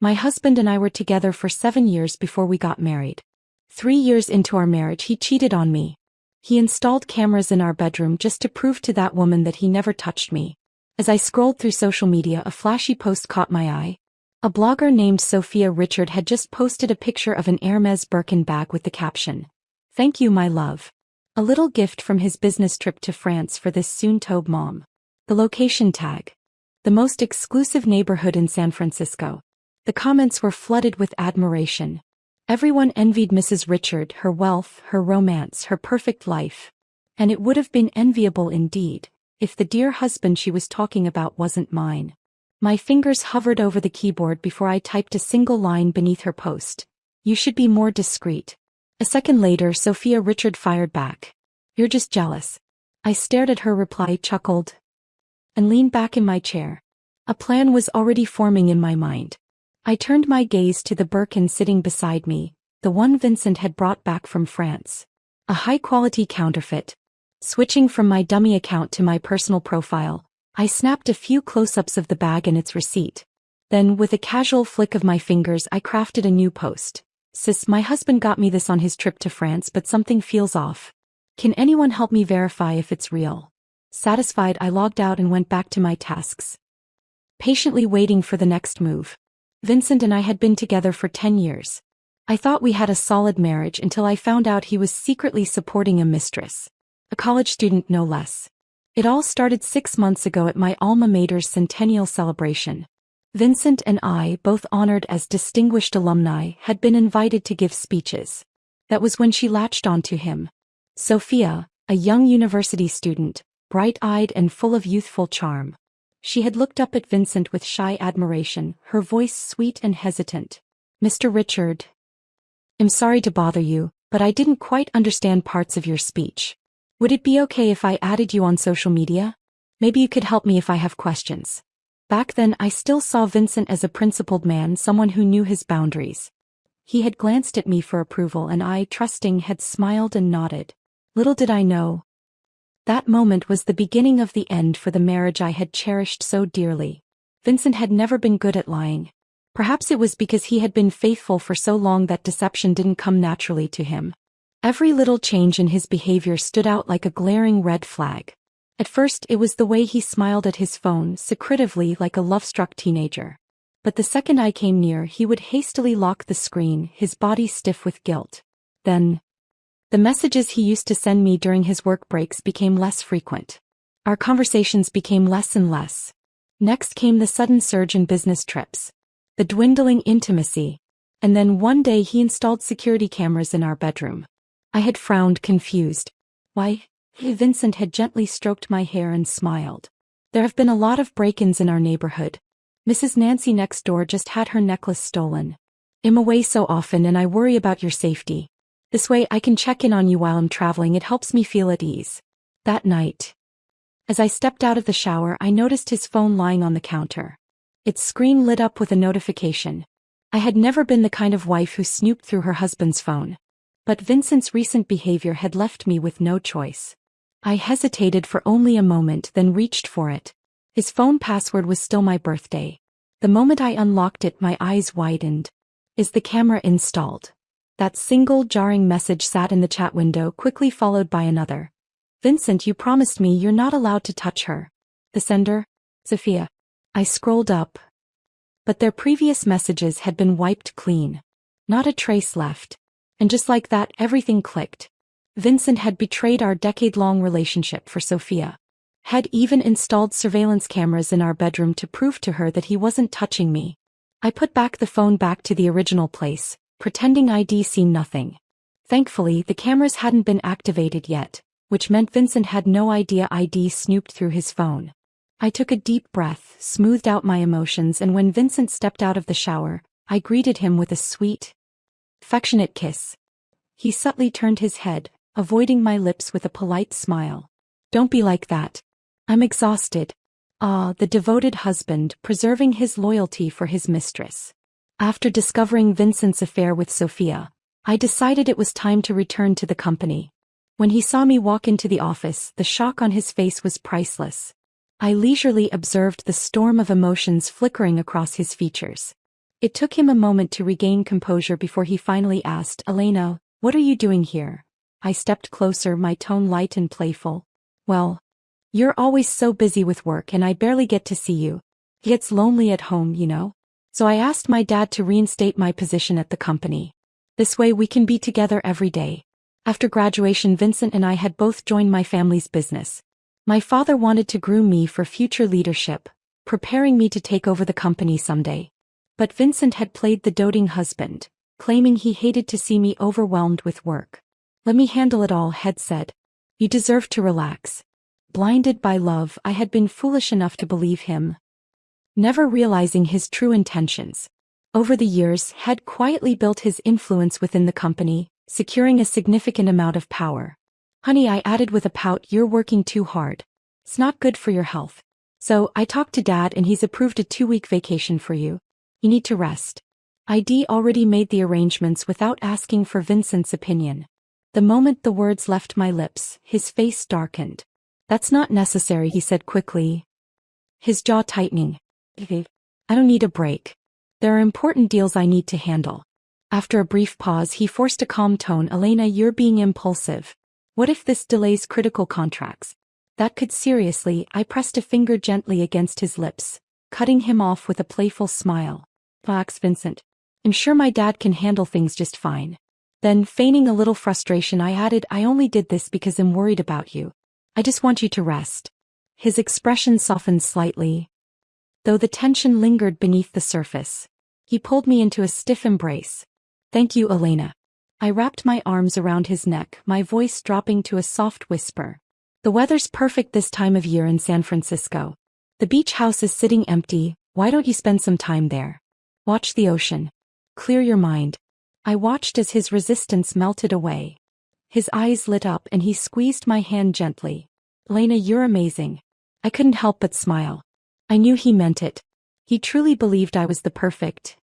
My husband and I were together for 7 years before we got married. 3 years into our marriage, he cheated on me. He installed cameras in our bedroom just to prove to that woman that he never touched me. As I scrolled through social media, a flashy post caught my eye. A blogger named Sophia Richard had just posted a picture of an Hermes Birkin bag with the caption, "Thank you, my love." A little gift from his business trip to France for this soon-to-be mom. The location tag. The most exclusive neighborhood in San Francisco. The comments were flooded with admiration. Everyone envied Mrs. Richard, her wealth, her romance, her perfect life. And it would have been enviable indeed, if the dear husband she was talking about wasn't mine. My fingers hovered over the keyboard before I typed a single line beneath her post. "You should be more discreet." A second later, Sophia Richard fired back. "You're just jealous." I stared at her reply, chuckled, and leaned back in my chair. A plan was already forming in my mind. I turned my gaze to the Birkin sitting beside me, the one Vincent had brought back from France. A high-quality counterfeit. Switching from my dummy account to my personal profile, I snapped a few close-ups of the bag and its receipt. Then, with a casual flick of my fingers, I crafted a new post. "Sis, my husband got me this on his trip to France, but something feels off. Can anyone help me verify if it's real?" Satisfied, I logged out and went back to my tasks, patiently waiting for the next move. Vincent and I had been together for 10 years. I thought we had a solid marriage until I found out he was secretly supporting a mistress. A college student, no less. It all started 6 months ago at my alma mater's centennial celebration. Vincent and I, both honored as distinguished alumni, had been invited to give speeches. That was when she latched onto him. Sophia, a young university student, bright-eyed and full of youthful charm. She had looked up at Vincent with shy admiration, her voice sweet and hesitant. "Mr. Richard, I'm sorry to bother you, but I didn't quite understand parts of your speech. Would it be okay if I added you on social media? Maybe you could help me if I have questions." Back then, I still saw Vincent as a principled man, someone who knew his boundaries. He had glanced at me for approval and I, trusting, had smiled and nodded. Little did I know, that moment was the beginning of the end for the marriage I had cherished so dearly. Vincent had never been good at lying. Perhaps it was because he had been faithful for so long that deception didn't come naturally to him. Every little change in his behavior stood out like a glaring red flag. At first, it was the way he smiled at his phone, secretively like a love-struck teenager. But the second I came near, he would hastily lock the screen, his body stiff with guilt. Then, the messages he used to send me during his work breaks became less frequent. Our conversations became less and less. Next came the sudden surge in business trips, the dwindling intimacy, and then one day he installed security cameras in our bedroom. I had frowned, confused. "Why?" Vincent had gently stroked my hair and smiled. "There have been a lot of break-ins in our neighborhood. Mrs. Nancy next door just had her necklace stolen. I'm away so often and I worry about your safety. This way I can check in on you while I'm traveling. It helps me feel at ease." That night, as I stepped out of the shower, I noticed his phone lying on the counter. Its screen lit up with a notification. I had never been the kind of wife who snooped through her husband's phone. But Vincent's recent behavior had left me with no choice. I hesitated for only a moment, then reached for it. His phone password was still my birthday. The moment I unlocked it, my eyes widened. "Is the camera installed?" That single jarring message sat in the chat window, quickly followed by another. "Vincent, you promised me you're not allowed to touch her." The sender? Sophia. I scrolled up. But their previous messages had been wiped clean. Not a trace left. And just like that, everything clicked. Vincent had betrayed our decade-long relationship for Sophia. Had even installed surveillance cameras in our bedroom to prove to her that he wasn't touching me. I put back the phone back to the original place, pretending I'd seen nothing. Thankfully, the cameras hadn't been activated yet, which meant Vincent had no idea I'd snooped through his phone. I took a deep breath, smoothed out my emotions, and when Vincent stepped out of the shower, I greeted him with a sweet, affectionate kiss. He subtly turned his head, avoiding my lips with a polite smile. "Don't be like that. I'm exhausted." Ah, the devoted husband, preserving his loyalty for his mistress. After discovering Vincent's affair with Sophia, I decided it was time to return to the company. When he saw me walk into the office, the shock on his face was priceless. I leisurely observed the storm of emotions flickering across his features. It took him a moment to regain composure before he finally asked, Elena, what are you doing here? I stepped closer, my tone light and playful. Well, you're always so busy with work and I barely get to see you. It gets lonely at home, you know? So I asked my dad to reinstate my position at the company. This way we can be together every day. After graduation, Vincent and I had both joined my family's business. My father wanted to groom me for future leadership, preparing me to take over the company someday. But Vincent had played the doting husband, claiming he hated to see me overwhelmed with work. Let me handle it all, Head said. You deserve to relax. Blinded by love, I had been foolish enough to believe him, never realizing his true intentions. Over the years, Head quietly built his influence within the company, securing a significant amount of power. Honey, I added with a pout, you're working too hard. It's not good for your health. So, I talked to Dad and he's approved a 2-week vacation for you. You need to rest. ID already made the arrangements without asking for Vincent's opinion. The moment the words left my lips, his face darkened. That's not necessary, he said quickly, his jaw tightening. I don't need a break. There are important deals I need to handle. After a brief pause, he forced a calm tone. Elena, you're being impulsive. What if this delays critical contracts? That could seriously. I pressed a finger gently against his lips, cutting him off with a playful smile. Relax, Vincent. I'm sure my dad can handle things just fine. Then, feigning a little frustration, I added, I only did this because I'm worried about you. I just want you to rest. His expression softened slightly, though the tension lingered beneath the surface. He pulled me into a stiff embrace. Thank you, Elena. I wrapped my arms around his neck, my voice dropping to a soft whisper. The weather's perfect this time of year in San Francisco. The beach house is sitting empty. Why don't you spend some time there? Watch the ocean. Clear your mind. I watched as his resistance melted away. His eyes lit up and he squeezed my hand gently. Elena, you're amazing. I couldn't help but smile. I knew he meant it. He truly believed I was the perfect,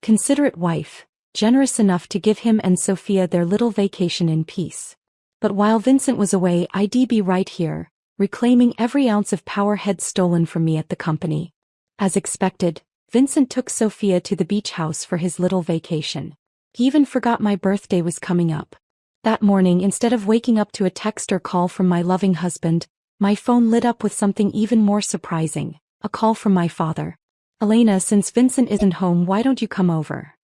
considerate wife, generous enough to give him and Sophia their little vacation in peace. But while Vincent was away, I'd be right here, reclaiming every ounce of power Head stolen from me at the company. As expected, Vincent took Sophia to the beach house for his little vacation. He even forgot my birthday was coming up. That morning, instead of waking up to a text or call from my loving husband, my phone lit up with something even more surprising, a call from my father. Elena, since Vincent isn't home, why don't you come over?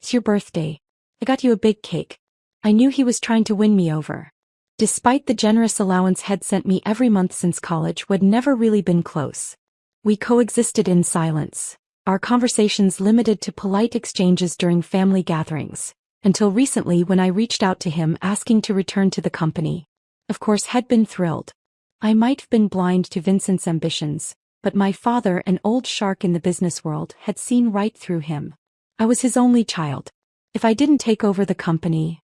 It's your birthday. I got you a big cake. I knew he was trying to win me over. Despite the generous allowance Head sent me every month since college, we'd never really been close. We coexisted in silence, our conversations limited to polite exchanges during family gatherings. Until recently, when I reached out to him asking to return to the company. Of course, Head been thrilled. I might have been blind to Vincent's ambitions, but my father, an old shark in the business world, had seen right through him. I was his only child. If I didn't take over the company,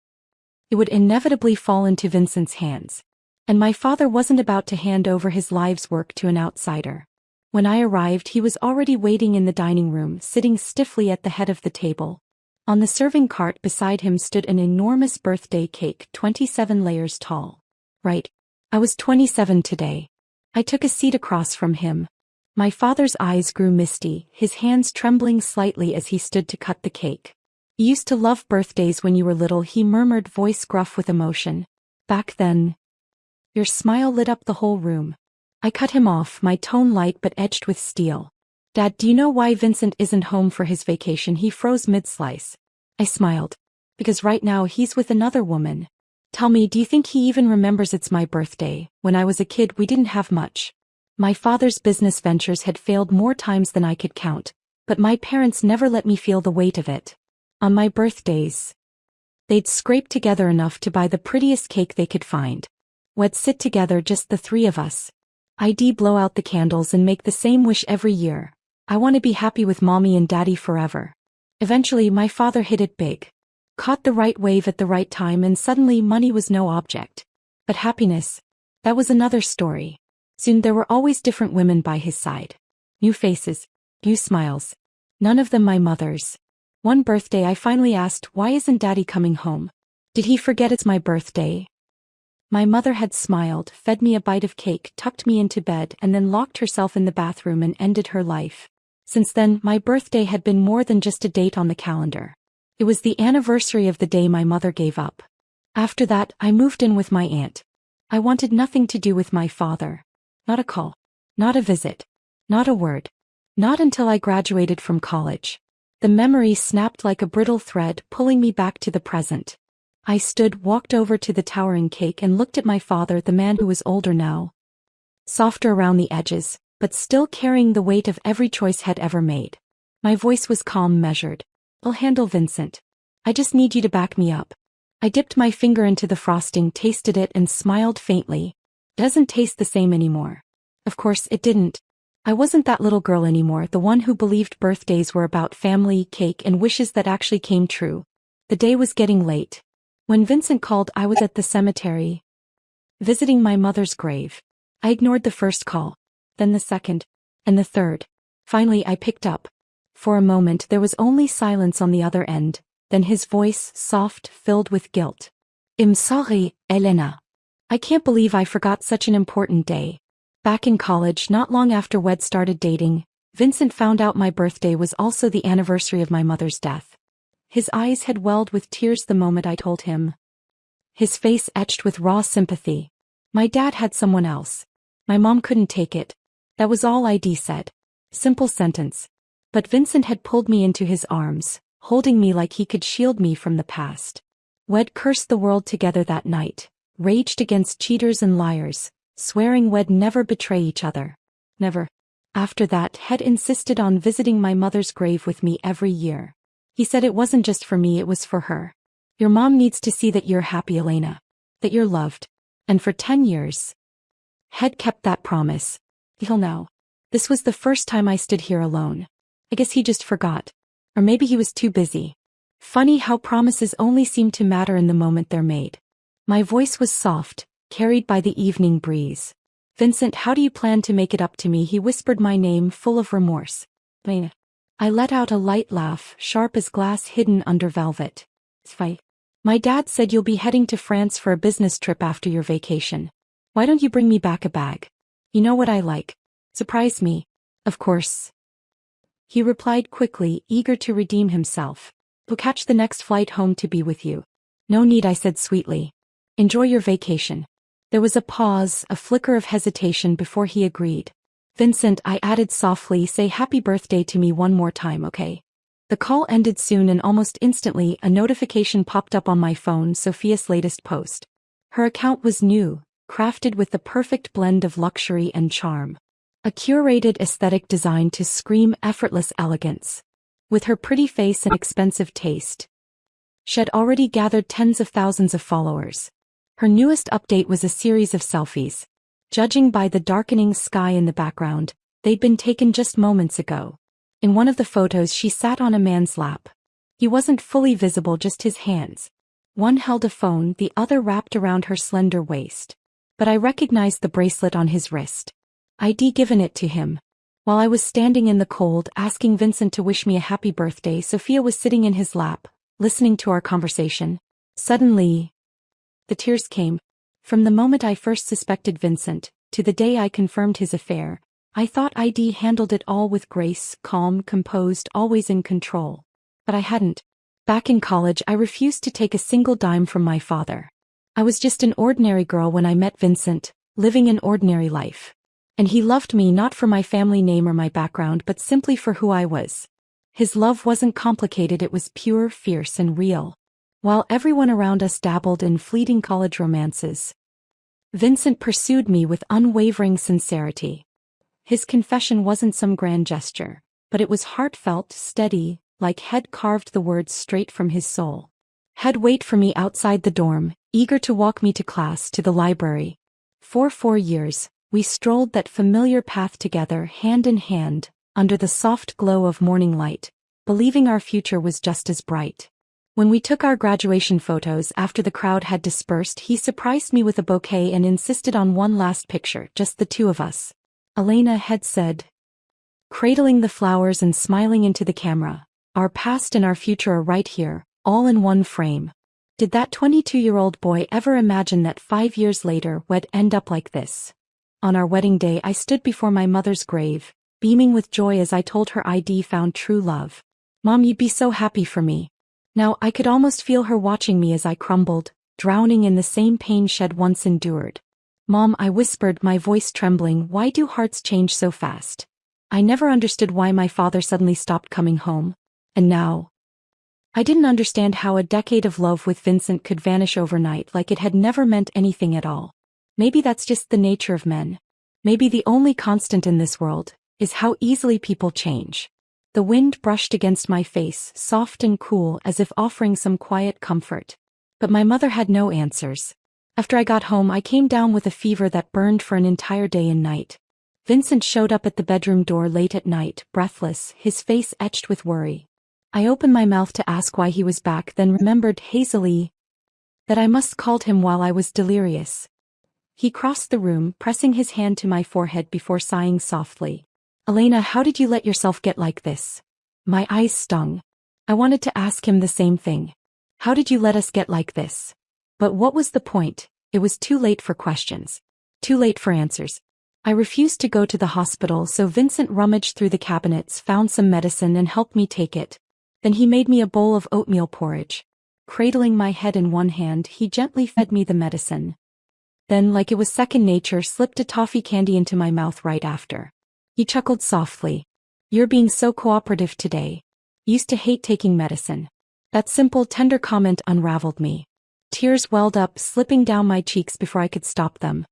it would inevitably fall into Vincent's hands. And my father wasn't about to hand over his life's work to an outsider. When I arrived, he was already waiting in the dining room, sitting stiffly at the head of the table. On the serving cart beside him stood an enormous birthday cake, 27 layers tall. Right. I was 27 today. I took a seat across from him. My father's eyes grew misty, his hands trembling slightly as he stood to cut the cake. You used to love birthdays when you were little, he murmured, voice gruff with emotion. Back then. Your smile lit up the whole room. I cut him off, my tone light but edged with steel. Dad, do you know why Vincent isn't home for his vacation? He froze mid-slice. I smiled. Because right now he's with another woman. Tell me, do you think he even remembers it's my birthday? When I was a kid, we didn't have much. My father's business ventures had failed more times than I could count, but my parents never let me feel the weight of it. On my birthdays, they'd scrape together enough to buy the prettiest cake they could find. We'd sit together, just the three of us. I'd blow out the candles and make the same wish every year. I want to be happy with mommy and daddy forever. Eventually, my father hit it big. Caught the right wave at the right time, and suddenly money was no object. But happiness, that was another story. Soon there were always different women by his side. New faces, new smiles. None of them my mother's. One birthday I finally asked, why isn't daddy coming home? Did he forget it's my birthday? My mother had smiled, fed me a bite of cake, tucked me into bed, and then locked herself in the bathroom and ended her life. Since then, my birthday had been more than just a date on the calendar. It was the anniversary of the day my mother gave up. After that, I moved in with my aunt. I wanted nothing to do with my father. Not a call. Not a visit. Not a word. Not until I graduated from college. The memory snapped like a brittle thread, pulling me back to the present. I walked over to the towering cake and looked at my father, the man who was older now, softer around the edges, but still carrying the weight of every choice he'd ever made. My voice was calm, measured. "I'll handle Vincent. I just need you to back me up." I dipped my finger into the frosting, tasted it, and smiled faintly. "It doesn't taste the same anymore." Of course, it didn't. I wasn't that little girl anymore, the one who believed birthdays were about family, cake, and wishes that actually came true. The day was getting late. When Vincent called, I was at the cemetery, visiting my mother's grave. I ignored the first call, then the second, and the third. Finally, I picked up. For a moment, there was only silence on the other end, then his voice, soft, filled with guilt. "I'm sorry, Elena. I can't believe I forgot such an important day." Back in college, not long after we'd started dating, Vincent found out my birthday was also the anniversary of my mother's death. His eyes had welled with tears the moment I told him. His face etched with raw sympathy. My dad had someone else. My mom couldn't take it. That was all ID said. Simple sentence. But Vincent had pulled me into his arms, holding me like he could shield me from the past. We'd cursed the world together that night, raged against cheaters and liars, swearing we'd never betray each other. Never. After that, had insisted on visiting my mother's grave with me every year. He said it wasn't just for me, it was for her. "Your mom needs to see that you're happy, Elena. That you're loved." And for 10 years, had kept that promise. Till now. This was the first time I stood here alone. I guess he just forgot. Or maybe he was too busy. Funny how promises only seem to matter in the moment they're made. My voice was soft, carried by the evening breeze. "Vincent, how do you plan to make it up to me?" He whispered my name, full of remorse. "Elena." I let out a light laugh, sharp as glass hidden under velvet. "It's fine. My dad said you'll be heading to France for a business trip after your vacation. Why don't you bring me back a bag? You know what I like. Surprise me." "Of course," he replied quickly, eager to redeem himself. "We'll catch the next flight home to be with you." "No need," I said sweetly. "Enjoy your vacation." There was a pause, a flicker of hesitation before he agreed. "Vincent," I added softly, "say happy birthday to me one more time, okay?" The call ended soon, and almost instantly a notification popped up on my phone, Sophia's latest post. Her account was new, crafted with the perfect blend of luxury and charm. A curated aesthetic designed to scream effortless elegance. With her pretty face and expensive taste, she had already gathered tens of thousands of followers. Her newest update was a series of selfies. Judging by the darkening sky in the background, they'd been taken just moments ago. In one of the photos, she sat on a man's lap. He wasn't fully visible, just his hands. One held a phone, the other wrapped around her slender waist. But I recognized the bracelet on his wrist. I'd given it to him. While I was standing in the cold, asking Vincent to wish me a happy birthday, Sophia was sitting in his lap, listening to our conversation. Suddenly, the tears came. From the moment I first suspected Vincent, to the day I confirmed his affair, I thought I'd handled it all with grace, calm, composed, always in control. But I hadn't. Back in college, I refused to take a single dime from my father. I was just an ordinary girl when I met Vincent, living an ordinary life. And he loved me not for my family name or my background, but simply for who I was. His love wasn't complicated, it was pure, fierce, and real. While everyone around us dabbled in fleeting college romances, Vincent pursued me with unwavering sincerity. His confession wasn't some grand gesture, but it was heartfelt, steady, like he'd carved the words straight from his soul. He'd wait for me outside the dorm, eager to walk me to class, to the library. For 4 years, we strolled that familiar path together, hand in hand, under the soft glow of morning light, believing our future was just as bright. When we took our graduation photos after the crowd had dispersed, he surprised me with a bouquet and insisted on one last picture, just the two of us. Elena had said, cradling the flowers and smiling into the camera, "Our past and our future are right here, all in one frame." Did that 22-year-old boy ever imagine that 5 years later we'd end up like this? On our wedding day, I stood before my mother's grave, beaming with joy as I told her I'd found true love. Mom, you'd be so happy for me. Now I could almost feel her watching me as I crumbled, drowning in the same pain she'd once endured. Mom, I whispered, my voice trembling, why do hearts change so fast? I never understood why my father suddenly stopped coming home. And now, I didn't understand how a decade of love with Vincent could vanish overnight, like it had never meant anything at all. Maybe that's just the nature of men. Maybe the only constant in this world is how easily people change. The wind brushed against my face, soft and cool, as if offering some quiet comfort. But my mother had no answers. After I got home, I came down with a fever that burned for an entire day and night. Vincent showed up at the bedroom door late at night, breathless, his face etched with worry. I opened my mouth to ask why he was back, then remembered hazily that I must called him while I was delirious. He crossed the room, pressing his hand to my forehead before sighing softly. Elena, how did you let yourself get like this? My eyes stung. I wanted to ask him the same thing. How did you let us get like this? But what was the point? It was too late for questions. Too late for answers. I refused to go to the hospital, so Vincent rummaged through the cabinets, found some medicine and helped me take it. Then he made me a bowl of oatmeal porridge. Cradling my head in one hand, he gently fed me the medicine. Then, like it was second nature, slipped a toffee candy into my mouth right after. He chuckled softly. You're being so cooperative today. Used to hate taking medicine. That simple, tender comment unraveled me. Tears welled up, slipping down my cheeks before I could stop them.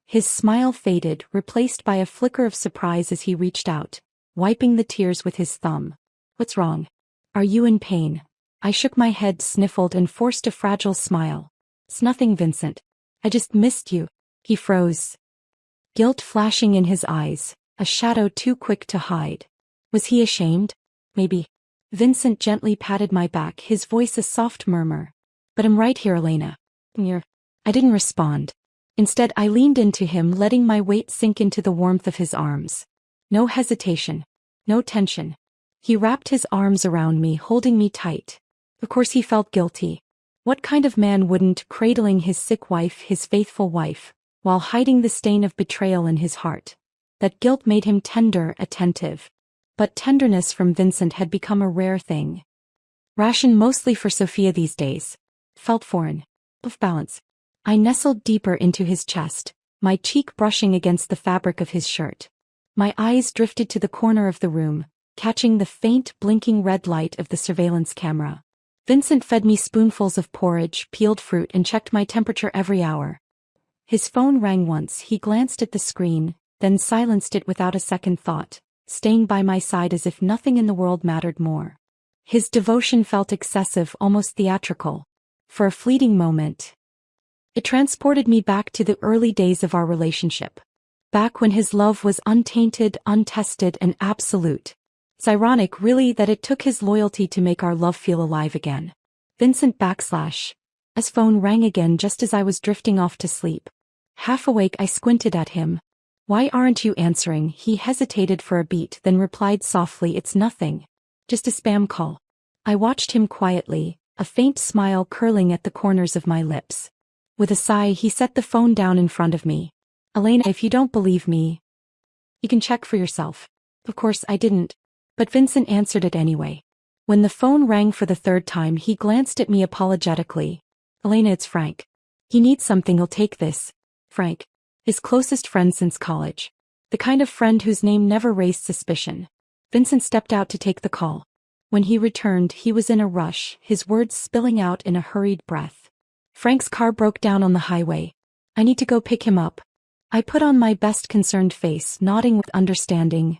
His smile faded, replaced by a flicker of surprise as he reached out, wiping the tears with his thumb. What's wrong? Are you in pain? I shook my head, sniffled, and forced a fragile smile. It's nothing, Vincent. I just missed you. He froze. Guilt flashing in his eyes, a shadow too quick to hide. Was he ashamed? Maybe. Vincent gently patted my back, his voice a soft murmur. But I'm right here, Elena. I didn't respond. Instead, I leaned into him, letting my weight sink into the warmth of his arms. No hesitation. No tension. He wrapped his arms around me, holding me tight. Of course he felt guilty. What kind of man wouldn't, cradling his sick wife, his faithful wife, while hiding the stain of betrayal in his heart? That guilt made him tender, attentive. But tenderness from Vincent had become a rare thing. Rationed mostly for Sophia these days. Felt foreign. Off balance. I nestled deeper into his chest, my cheek brushing against the fabric of his shirt. My eyes drifted to the corner of the room, catching the faint, blinking red light of the surveillance camera. Vincent fed me spoonfuls of porridge, peeled fruit, and checked my temperature every hour. His phone rang once. He glanced at the screen, then silenced it without a second thought, staying by my side as if nothing in the world mattered more. His devotion felt excessive, almost theatrical. For a fleeting moment, it transported me back to the early days of our relationship. Back when his love was untainted, untested, and absolute. It's ironic, really, that it took his loyalty to make our love feel alive again. Vincent /. His phone rang again just as I was drifting off to sleep. Half awake, I squinted at him. Why aren't you answering? He hesitated for a beat, then replied softly, it's nothing. Just a spam call. I watched him quietly, a faint smile curling at the corners of my lips. With a sigh, he set the phone down in front of me. Elena, if you don't believe me, you can check for yourself. Of course, I didn't. But Vincent answered it anyway. When the phone rang for the third time, he glanced at me apologetically. Elena, it's Frank. He needs something, he'll take this. Frank. His closest friend since college. The kind of friend whose name never raised suspicion. Vincent stepped out to take the call. When he returned, he was in a rush, his words spilling out in a hurried breath. Frank's car broke down on the highway. I need to go pick him up. I put on my best concerned face, nodding with understanding,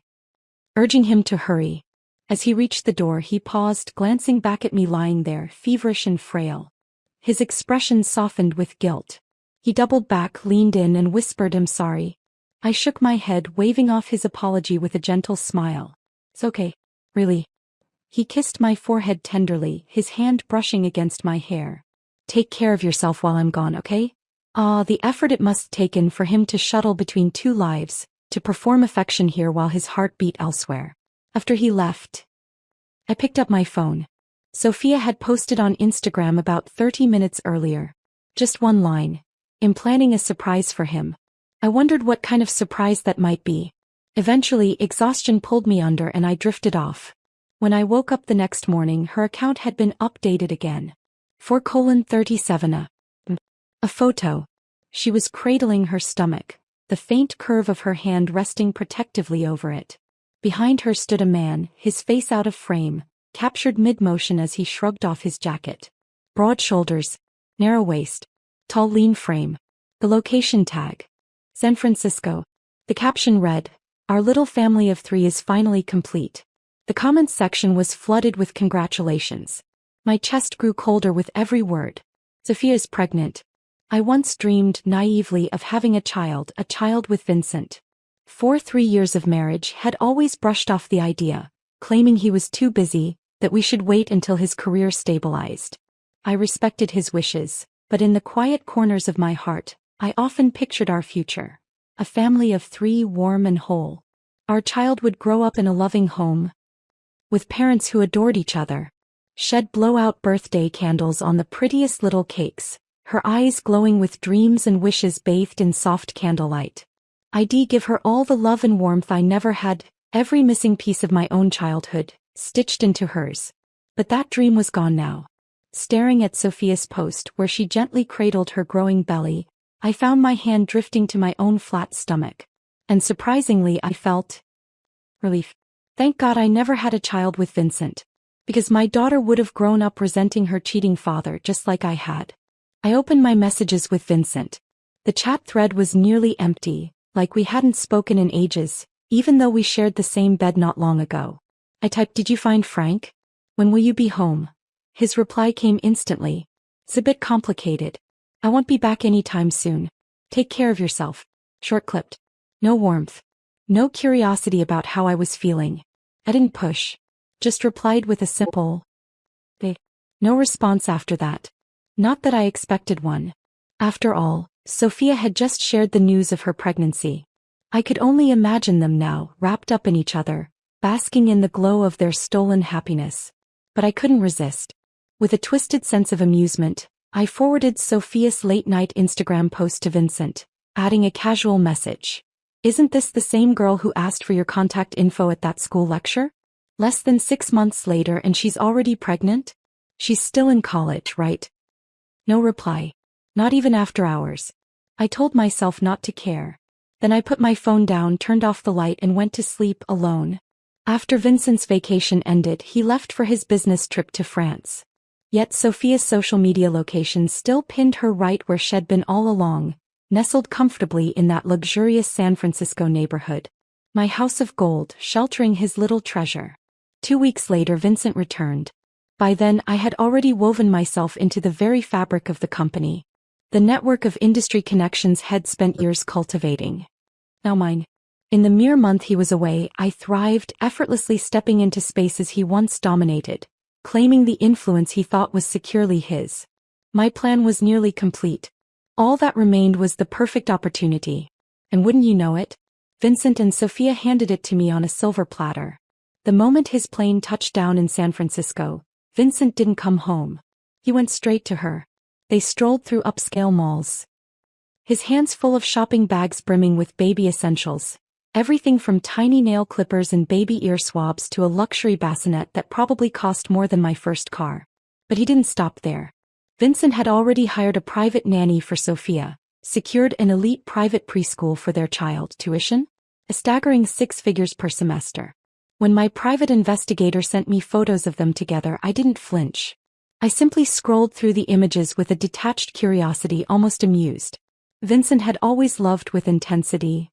urging him to hurry. As he reached the door, he paused, glancing back at me lying there, feverish and frail. His expression softened with guilt. He doubled back, leaned in, and whispered, I'm sorry. I shook my head, waving off his apology with a gentle smile. It's okay. Really. He kissed my forehead tenderly, his hand brushing against my hair. Take care of yourself while I'm gone, okay? The effort it must have taken for him to shuttle between two lives, to perform affection here while his heart beat elsewhere. After he left, I picked up my phone. Sophia had posted on Instagram about 30 minutes earlier. Just one line. I'm planning a surprise for him. I wondered what kind of surprise that might be. Eventually, exhaustion pulled me under and I drifted off. When I woke up the next morning, her account had been updated again. 4:37 A photo. She was cradling her stomach, the faint curve of her hand resting protectively over it. Behind her stood a man, his face out of frame, captured mid-motion as he shrugged off his jacket. Broad shoulders, narrow waist, tall lean frame. The location tag. San Francisco. The caption read, "Our little family of 3 is finally complete." The comments section was flooded with congratulations. My chest grew colder with every word. Sophia's pregnant. I once dreamed naively of having a child with Vincent. For 3 years of marriage had always brushed off the idea, claiming he was too busy, that we should wait until his career stabilized. I respected his wishes, but in the quiet corners of my heart, I often pictured our future. A family of 3 warm and whole. Our child would grow up in a loving home, with parents who adored each other. Shed blow-out birthday candles on the prettiest little cakes, her eyes glowing with dreams and wishes bathed in soft candlelight. I'd give her all the love and warmth I never had, every missing piece of my own childhood, stitched into hers. But that dream was gone now. Staring at Sophia's post where she gently cradled her growing belly, I found my hand drifting to my own flat stomach. And surprisingly, I felt relief. Thank God I never had a child with Vincent. Because my daughter would have grown up resenting her cheating father just like I had. I opened my messages with Vincent. The chat thread was nearly empty, like we hadn't spoken in ages, even though we shared the same bed not long ago. I typed, "Did you find Frank? When will you be home?" His reply came instantly. "It's a bit complicated. I won't be back anytime soon. Take care of yourself." Short-clipped. No warmth. No curiosity about how I was feeling. I didn't push. Just replied with a simple "they." No response after that. Not that I expected one. After all, Sophia had just shared the news of her pregnancy. I could only imagine them now, wrapped up in each other, basking in the glow of their stolen happiness. But I couldn't resist. With a twisted sense of amusement, I forwarded Sophia's late-night Instagram post to Vincent, adding a casual message. "Isn't this the same girl who asked for your contact info at that school lecture? Less than 6 months later and she's already pregnant? She's still in college, right?" No reply. Not even after hours. I told myself not to care. Then I put my phone down, turned off the light and went to sleep alone. After Vincent's vacation ended, he left for his business trip to France. Yet Sophia's social media location still pinned her right where she'd been all along, nestled comfortably in that luxurious San Francisco neighborhood. My house of gold, sheltering his little treasure. 2 weeks later, Vincent returned. By then, I had already woven myself into the very fabric of the company. The network of industry connections had spent years cultivating. Now mine. In the mere month he was away, I thrived, effortlessly stepping into spaces he once dominated, claiming the influence he thought was securely his. My plan was nearly complete. All that remained was the perfect opportunity. And wouldn't you know it? Vincent and Sophia handed it to me on a silver platter. The moment his plane touched down in San Francisco, Vincent didn't come home. He went straight to her. They strolled through upscale malls. His hands full of shopping bags brimming with baby essentials. Everything from tiny nail clippers and baby ear swabs to a luxury bassinet that probably cost more than my first car. But he didn't stop there. Vincent had already hired a private nanny for Sophia, secured an elite private preschool for their child, tuition? A staggering 6 figures per semester. When my private investigator sent me photos of them together, I didn't flinch. I simply scrolled through the images with a detached curiosity, almost amused. Vincent had always loved with intensity.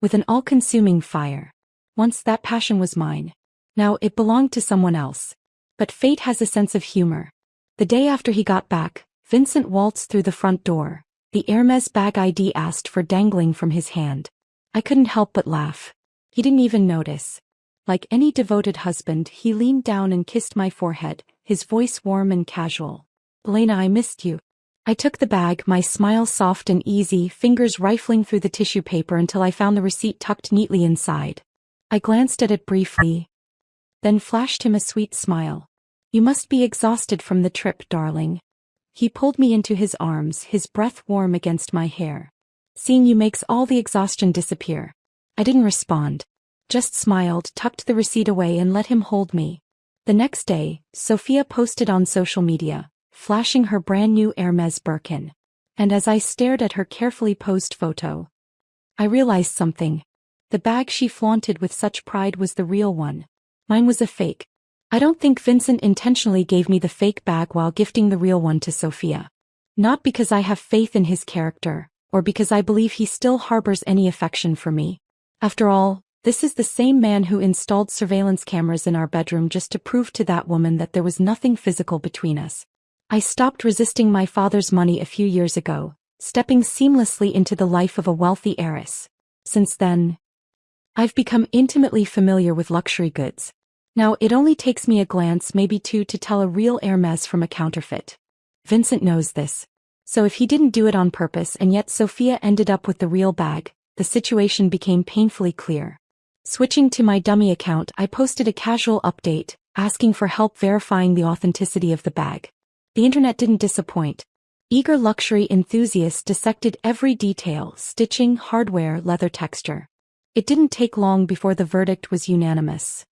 With an all-consuming fire. Once that passion was mine. Now it belonged to someone else. But fate has a sense of humor. The day after he got back, Vincent waltzed through the front door, the Hermes bag ID asked for dangling from his hand. I couldn't help but laugh. He didn't even notice. Like any devoted husband, he leaned down and kissed my forehead, his voice warm and casual. "Elena, I missed you." I took the bag, my smile soft and easy, fingers rifling through the tissue paper until I found the receipt tucked neatly inside. I glanced at it briefly, then flashed him a sweet smile. "You must be exhausted from the trip, darling." He pulled me into his arms, his breath warm against my hair. "Seeing you makes all the exhaustion disappear." I didn't respond. Just smiled, tucked the receipt away and let him hold me. The next day, Sophia posted on social media, flashing her brand new Hermes Birkin. And as I stared at her carefully posed photo, I realized something. The bag she flaunted with such pride was the real one. Mine was a fake. I don't think Vincent intentionally gave me the fake bag while gifting the real one to Sophia. Not because I have faith in his character, or because I believe he still harbors any affection for me. After all, this is the same man who installed surveillance cameras in our bedroom just to prove to that woman that there was nothing physical between us. I stopped resisting my father's money a few years ago, stepping seamlessly into the life of a wealthy heiress. Since then, I've become intimately familiar with luxury goods. Now it only takes me a glance, maybe two, to tell a real Hermes from a counterfeit. Vincent knows this. So if he didn't do it on purpose and yet Sophia ended up with the real bag, the situation became painfully clear. Switching to my dummy account, I posted a casual update, asking for help verifying the authenticity of the bag. The internet didn't disappoint. Eager luxury enthusiasts dissected every detail: stitching, hardware, leather texture. It didn't take long before the verdict was unanimous.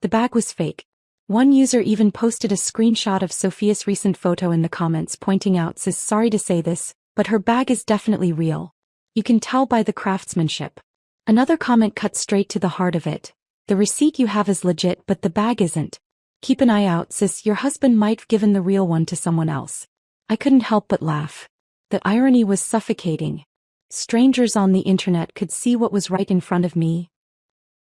The bag was fake. One user even posted a screenshot of Sophia's recent photo in the comments, pointing out, "Sis, sorry to say this, but her bag is definitely real. You can tell by the craftsmanship." Another comment cut straight to the heart of it. "The receipt you have is legit, but the bag isn't. Keep an eye out, sis, your husband might have given the real one to someone else." I couldn't help but laugh. The irony was suffocating. Strangers on the internet could see what was right in front of me,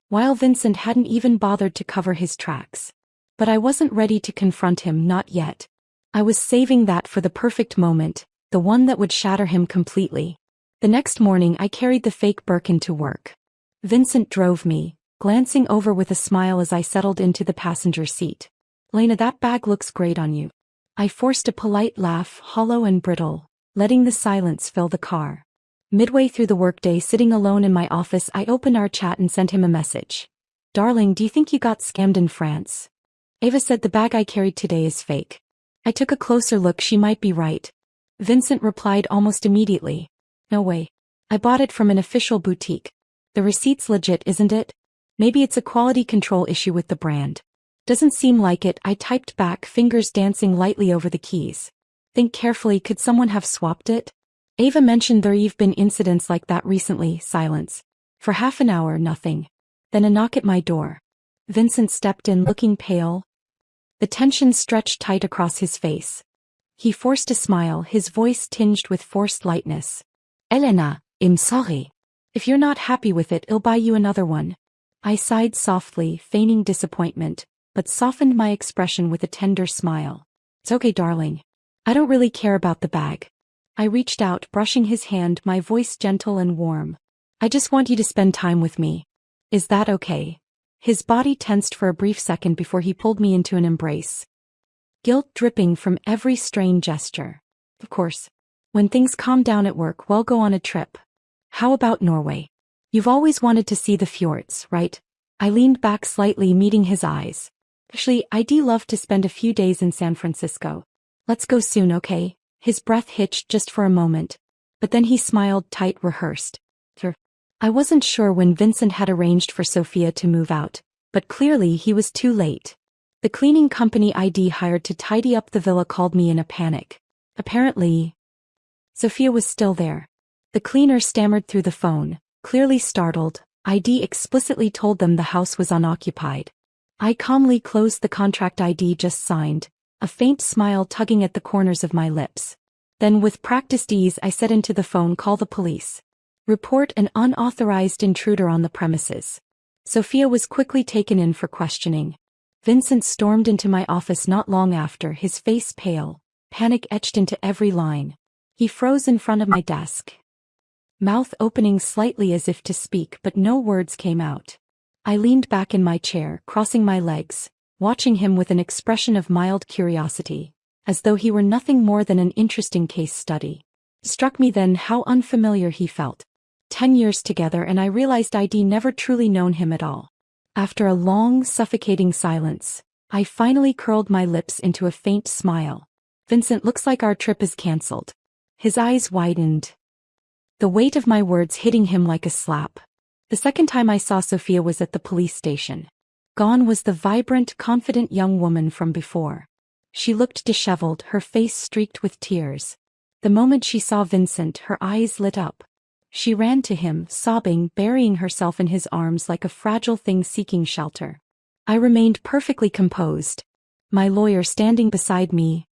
while Vincent hadn't even bothered to cover his tracks. But I wasn't ready to confront him, not yet. I was saving that for the perfect moment, the one that would shatter him completely. The next morning I carried the fake Birkin to work. Vincent drove me, glancing over with a smile as I settled into the passenger seat. "Lena, that bag looks great on you." I forced a polite laugh, hollow and brittle, letting the silence fill the car. Midway through the workday, sitting alone in my office, I opened our chat and sent him a message. "Darling, do you think you got scammed in France? Ava said the bag I carried today is fake." I took a closer look, she might be right. Vincent replied almost immediately. "No way. I bought it from an official boutique. The receipt's legit, isn't it? Maybe it's a quality control issue with the brand." "Doesn't seem like it," I typed back, fingers dancing lightly over the keys. "Think carefully, could someone have swapped it?" Ava mentioned there've been incidents like that recently. Silence. For half an hour, nothing. Then a knock at my door. Vincent stepped in, looking pale. The tension stretched tight across his face. He forced a smile, his voice tinged with forced lightness. "Elena, I'm sorry. If you're not happy with it, I'll buy you another one." I sighed softly, feigning disappointment, but softened my expression with a tender smile. "It's okay, darling. I don't really care about the bag." I reached out, brushing his hand, my voice gentle and warm. "I just want you to spend time with me. Is that okay?" His body tensed for a brief second before he pulled me into an embrace. Guilt dripping from every strained gesture. "Of course. When things calm down at work, we'll go on a trip. How about Norway? You've always wanted to see the fjords, right?" I leaned back slightly, meeting his eyes. "Actually, I'd love to spend a few days in San Francisco. Let's go soon, okay?" His breath hitched just for a moment, but then he smiled tight, rehearsed. Sure. I wasn't sure when Vincent had arranged for Sophia to move out, but clearly he was too late. The cleaning company I'd hired to tidy up the villa called me in a panic. Apparently, Sophia was still there. The cleaner stammered through the phone, clearly startled. I'd explicitly told them the house was unoccupied. I calmly closed the contract I'd just signed, a faint smile tugging at the corners of my lips. Then with practiced ease I said into the phone, "Call the police. Report an unauthorized intruder on the premises." Sophia was quickly taken in for questioning. Vincent stormed into my office not long after, his face pale, panic etched into every line. He froze in front of my desk, mouth opening slightly as if to speak, but no words came out. I leaned back in my chair, crossing my legs, watching him with an expression of mild curiosity, as though he were nothing more than an interesting case study. It struck me then how unfamiliar he felt. 10 years together, and I realized I'd never truly known him at all. After a long, suffocating silence, I finally curled my lips into a faint smile. "Vincent, looks like our trip is cancelled." His eyes widened, the weight of my words hitting him like a slap. The second time I saw Sophia was at the police station. Gone was the vibrant, confident young woman from before. She looked disheveled, her face streaked with tears. The moment she saw Vincent, her eyes lit up. She ran to him, sobbing, burying herself in his arms like a fragile thing seeking shelter. I remained perfectly composed. My lawyer, standing beside me,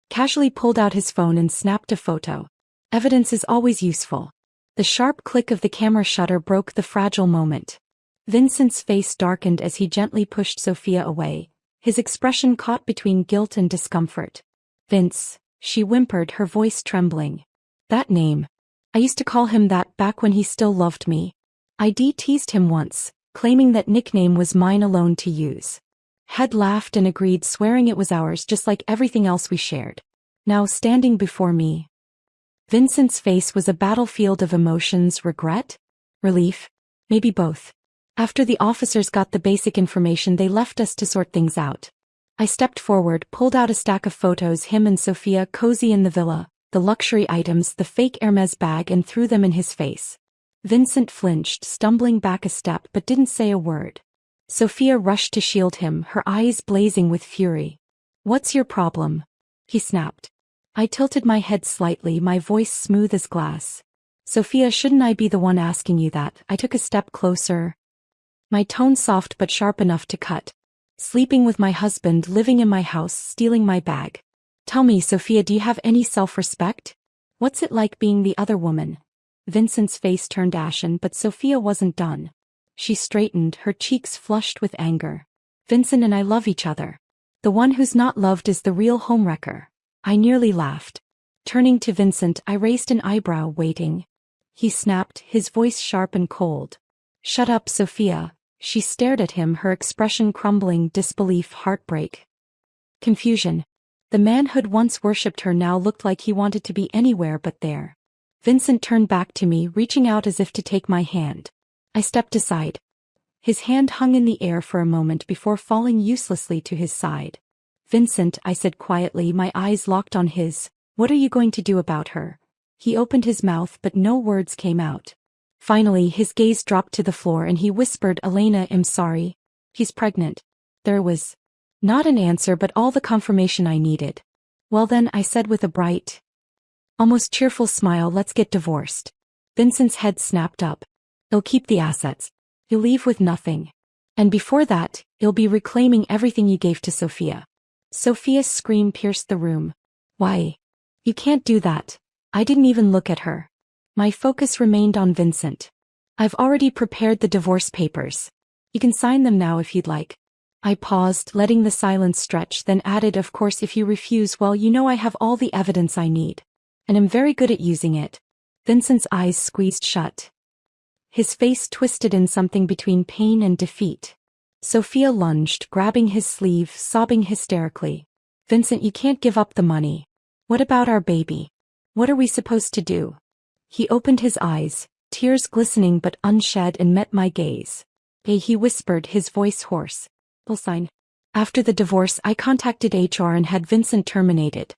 casually pulled out his phone and snapped a photo. Evidence is always useful. The sharp click of the camera shutter broke the fragile moment. Vincent's face darkened as he gently pushed Sophia away, his expression caught between guilt and discomfort. "Vince," she whimpered, her voice trembling. "That name. I used to call him that back when he still loved me. I teased him once, claiming that nickname was mine alone to use. Head laughed and agreed, swearing it was ours just like everything else we shared. Now standing before me, Vincent's face was a battlefield of emotions, regret? Relief? Maybe both. After the officers got the basic information, they left us to sort things out. I stepped forward, pulled out a stack of photos, him and Sophia cozy in the villa, the luxury items, the fake Hermes bag, and threw them in his face. Vincent flinched, stumbling back a step, but didn't say a word. Sophia rushed to shield him, her eyes blazing with fury. "What's your problem?" he snapped. I tilted my head slightly, my voice smooth as glass. "Sophia, shouldn't I be the one asking you that?" I took a step closer, my tone soft but sharp enough to cut. "Sleeping with my husband, living in my house, stealing my bag. Tell me, Sophia, do you have any self-respect? What's it like being the other woman?" Vincent's face turned ashen, but Sophia wasn't done. She straightened, her cheeks flushed with anger. "Vincent and I love each other. The one who's not loved is the real homewrecker." I nearly laughed. Turning to Vincent, I raised an eyebrow, waiting. He snapped, his voice sharp and cold. "Shut up, Sophia." She stared at him, her expression crumbling, disbelief, heartbreak, confusion. The man who'd once worshipped her now looked like he wanted to be anywhere but there. Vincent turned back to me, reaching out as if to take my hand. I stepped aside. His hand hung in the air for a moment before falling uselessly to his side. "Vincent," I said quietly, my eyes locked on his, "what are you going to do about her?" He opened his mouth, but no words came out. Finally, his gaze dropped to the floor and he whispered, "Elena, I'm sorry. He's pregnant." There was not an answer, but all the confirmation I needed. "Well then," I said with a bright, almost cheerful smile, "let's get divorced." Vincent's head snapped up. "He'll keep the assets. He'll leave with nothing. And before that, he'll be reclaiming everything you gave to Sophia." Sophia's scream pierced the room. "Why? You can't do that." I didn't even look at her. My focus remained on Vincent. "I've already prepared the divorce papers. You can sign them now if you'd like." I paused, letting the silence stretch, then added, "Of course, if you refuse, well, you know I have all the evidence I need. And I'm very good at using it." Vincent's eyes squeezed shut. His face twisted in something between pain and defeat. Sophia lunged, grabbing his sleeve, sobbing hysterically. "Vincent, you can't give up the money. What about our baby? What are we supposed to do?" He opened his eyes, tears glistening but unshed, and met my gaze. "Hey," he whispered, his voice hoarse. "We'll sign." After the divorce, I contacted HR and had Vincent terminated.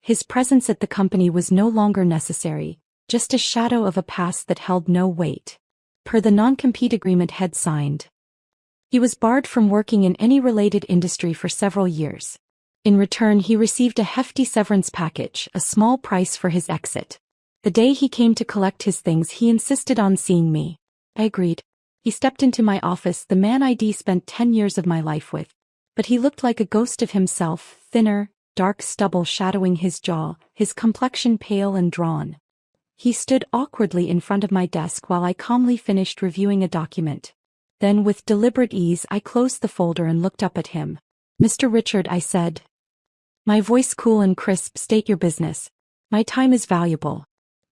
His presence at the company was no longer necessary, just a shadow of a past that held no weight. Per the non-compete agreement he'd signed, he was barred from working in any related industry for several years. In return, he received a hefty severance package, a small price for his exit. The day he came to collect his things, he insisted on seeing me. I agreed. He stepped into my office, the man I'd spent 10 years of my life with. But he looked like a ghost of himself, thinner, dark stubble shadowing his jaw, his complexion pale and drawn. He stood awkwardly in front of my desk while I calmly finished reviewing a document. Then, with deliberate ease, I closed the folder and looked up at him. "Mr. Richard," I said, my voice cool and crisp, "state your business. My time is valuable."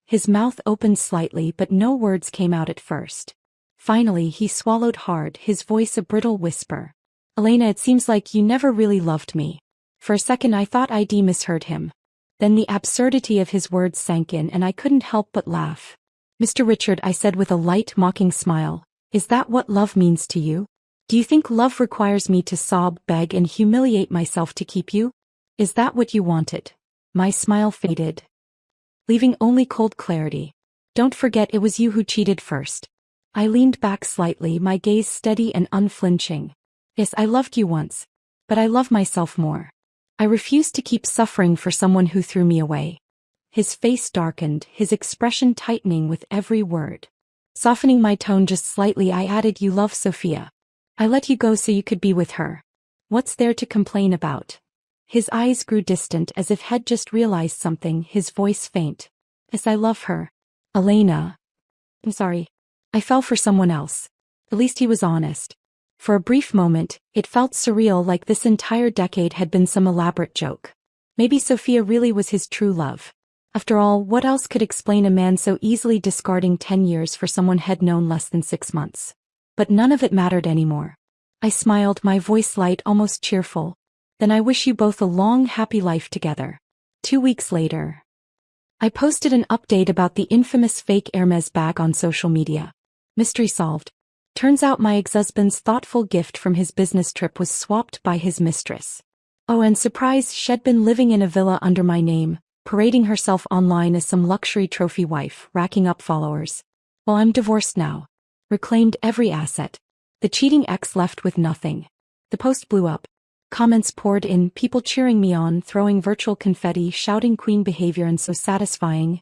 His mouth opened slightly, but no words came out at first. Finally, he swallowed hard, his voice a brittle whisper. "Elena, it seems like you never really loved me." For a second I thought I'd misheard him. Then the absurdity of his words sank in and I couldn't help but laugh. "Mr. Richard," I said with a light, mocking smile, "is that what love means to you? Do you think love requires me to sob, beg, and humiliate myself to keep you? Is that what you wanted?" My smile faded, leaving only cold clarity. "Don't forget it was you who cheated first. I leaned back slightly, my gaze steady and unflinching. Yes, I loved you once. But I love myself more. I refused to keep suffering for someone who threw me away. His face darkened, his expression tightening with every word. Softening my tone just slightly, I added, you love Sophia. I let you go so you could be with her. What's there to complain about? His eyes grew distant as if he'd just realized something, his voice faint. Yes, I love her. Elena. I'm sorry. I fell for someone else. At least he was honest. For a brief moment, it felt surreal, like this entire decade had been some elaborate joke. Maybe Sophia really was his true love. After all, what else could explain a man so easily discarding 10 years for someone he'd known less than 6 months? But none of it mattered anymore. I smiled, my voice light, almost cheerful. Then I wish you both a long, happy life together. 2 weeks later, I posted an update about the infamous fake Hermes bag on social media. Mystery solved. Turns out my ex-husband's thoughtful gift from his business trip was swapped by his mistress. Oh, and surprise, she'd been living in a villa under my name, parading herself online as some luxury trophy wife, racking up followers. Well, I'm divorced now. Reclaimed every asset. The cheating ex left with nothing. The post blew up. Comments poured in, people cheering me on, throwing virtual confetti, shouting queen behavior and so satisfying.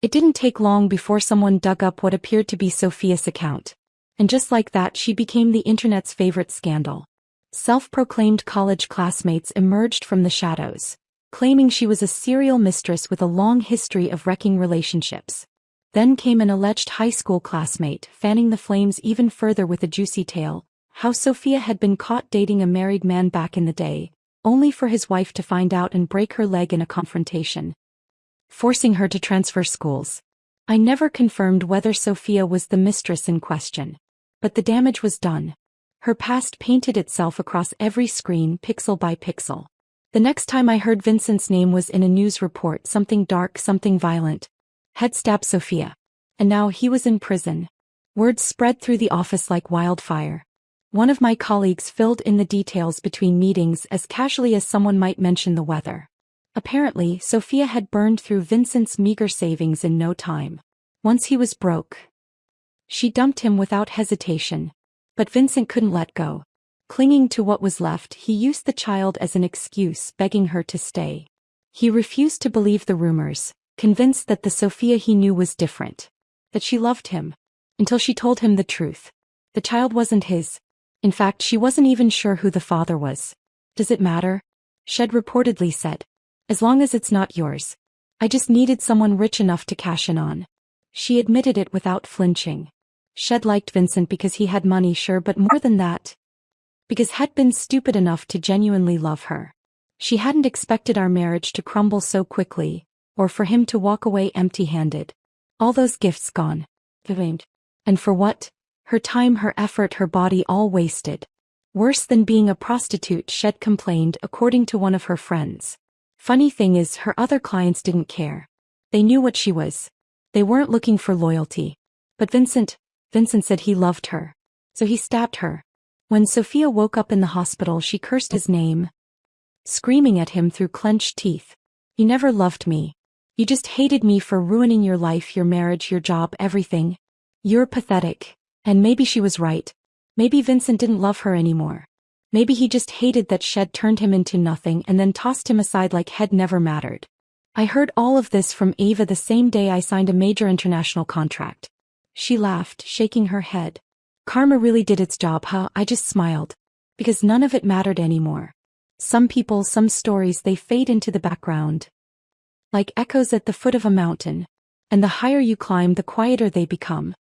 It didn't take long before someone dug up what appeared to be Sophia's account. And just like that, she became the internet's favorite scandal. Self-proclaimed college classmates emerged from the shadows, claiming she was a serial mistress with a long history of wrecking relationships. Then came an alleged high school classmate, fanning the flames even further with a juicy tale, how Sophia had been caught dating a married man back in the day, only for his wife to find out and break her leg in a confrontation, forcing her to transfer schools. I never confirmed whether Sophia was the mistress in question. But the damage was done. Her past painted itself across every screen, pixel by pixel. The next time I heard Vincent's name was in a news report, something dark, something violent. Had stabbed Sophia. And now he was in prison. Words spread through the office like wildfire. One of my colleagues filled in the details between meetings as casually as someone might mention the weather. Apparently, Sophia had burned through Vincent's meager savings in no time. Once he was broke, she dumped him without hesitation. But Vincent couldn't let go. Clinging to what was left, he used the child as an excuse, begging her to stay. He refused to believe the rumors, convinced that the Sophia he knew was different. That she loved him. Until she told him the truth. The child wasn't his. In fact, she wasn't even sure who the father was. Does it matter? She'd reportedly said. As long as it's not yours. I just needed someone rich enough to cash in on. She admitted it without flinching. She'd liked Vincent because he had money, sure, but more than that. Because he'd been stupid enough to genuinely love her. She hadn't expected our marriage to crumble so quickly, or for him to walk away empty-handed. All those gifts gone. And for what? Her time, her effort, her body, all wasted. Worse than being a prostitute, she'd complained, according to one of her friends. Funny thing is, her other clients didn't care. They knew what she was. They weren't looking for loyalty. But Vincent said he loved her. So he stabbed her. When Sophia woke up in the hospital, she cursed his name, screaming at him through clenched teeth. You never loved me. You just hated me for ruining your life, your marriage, your job, everything. You're pathetic. And maybe she was right. Maybe Vincent didn't love her anymore. Maybe he just hated that she'd turned him into nothing and then tossed him aside like he'd never mattered. I heard all of this from Ava the same day I signed a major international contract. She laughed, shaking her head. Karma really did its job, huh? I just smiled. Because none of it mattered anymore. Some people, some stories, they fade into the background. Like echoes at the foot of a mountain. And the higher you climb, the quieter they become.